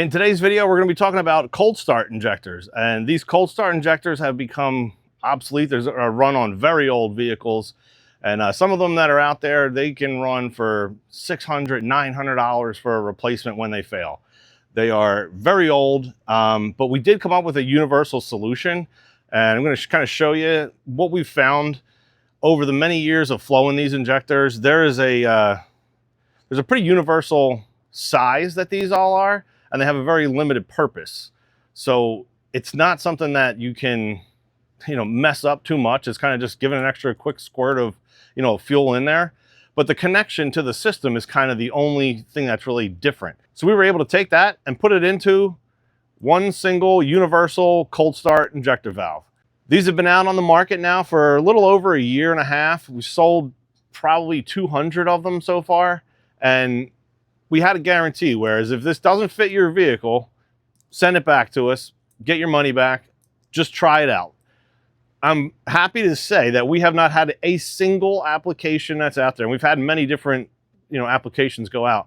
In today's video, we're going to be talking about cold start injectors, and these cold start injectors have become obsolete. There's a run on very old vehicles, and some of them that are out there, they can run for $600, $900 for a replacement when they fail. They are very old, but we did come up with a universal solution, and I'm going to kind of show you what we've found over the many years of flowing these injectors. There's a pretty universal size that these all are, and they have a very limited purpose. So it's not something that you can, mess up too much. It's kind of just giving an extra quick squirt of, fuel in there. But the connection to the system is kind of the only thing that's really different. So we were able to take that and put it into one single universal cold start injector valve. These have been out on the market now for a little over a year and a half. We sold probably 200 of them so far. And we had a guarantee, whereas if this doesn't fit your vehicle, send it back to us, get your money back, just try it out. I'm happy to say that we have not had a single application that's out there. And we've had many different, applications go out.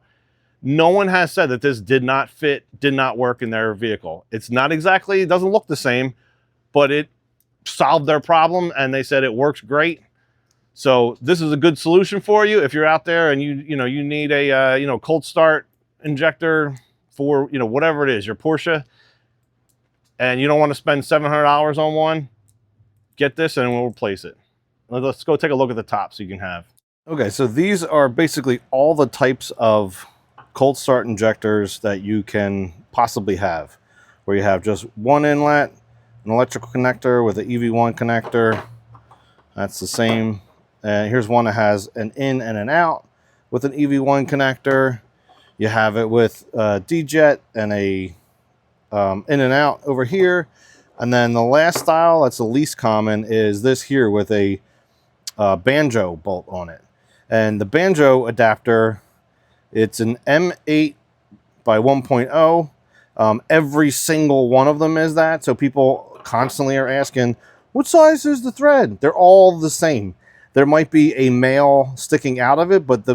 No one has said that this did not fit, did not work in their vehicle. It's not exactly, it doesn't look the same, but it solved their problem and they said it works great. So this is a good solution for you if you're out there and you need a cold start injector for whatever it is, your Porsche, and you don't want to spend $700 on one. Get this and we'll replace it. Let's go take a look at the top so you can have. Okay, so these are basically all the types of cold start injectors that you can possibly have, where you have just one inlet, an electrical connector with an EV1 connector. That's the same. And here's one that has an in and an out with an EV1 connector. You have it with D-Jet and a in and out over here. And then the last style, that's the least common, is this here with a banjo bolt on it. And the banjo adapter, it's an M8 by 1.0. Every single one of them is that. So people constantly are asking, what size is the thread? They're all the same. There might be a male sticking out of it, but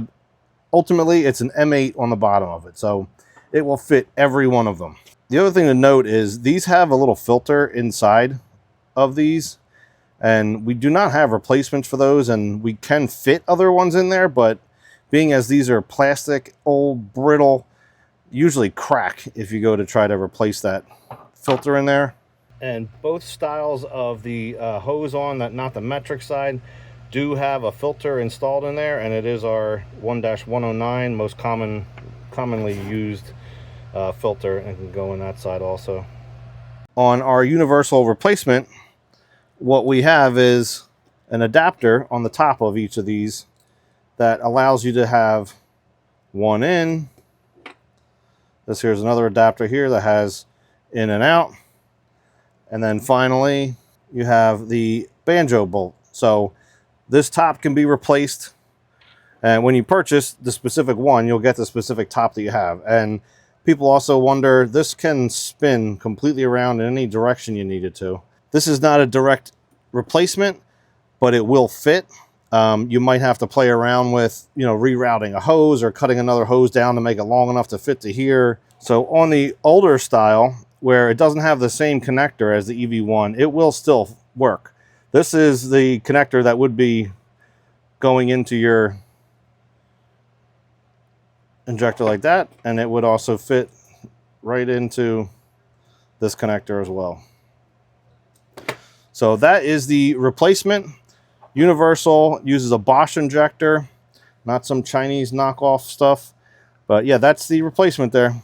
ultimately it's an M8 on the bottom of it. So it will fit every one of them. The other thing to note is these have a little filter inside of these, and we do not have replacements for those, and we can fit other ones in there, but being as these are plastic, old, brittle, usually crack if you go to try to replace that filter in there. And both styles of the hose on, not the metric side, do have a filter installed in there, and it is our 1-109 most commonly used filter, and can go in that side also. On our universal replacement, what we have is an adapter on the top of each of these that allows you to have one in. This here's another adapter here that has in and out. And then finally, you have the banjo bolt. So this top can be replaced, and when you purchase the specific one, you'll get the specific top that you have. And people also wonder, this can spin completely around in any direction you need it to. This is not a direct replacement, but it will fit. You might have to play around with, rerouting a hose or cutting another hose down to make it long enough to fit to here. So on the older style, where it doesn't have the same connector as the EV1, it will still work. This is the connector that would be going into your injector like that, and it would also fit right into this connector as well. So that is the replacement. Universal uses a Bosch injector, not some Chinese knockoff stuff. But yeah, that's the replacement there.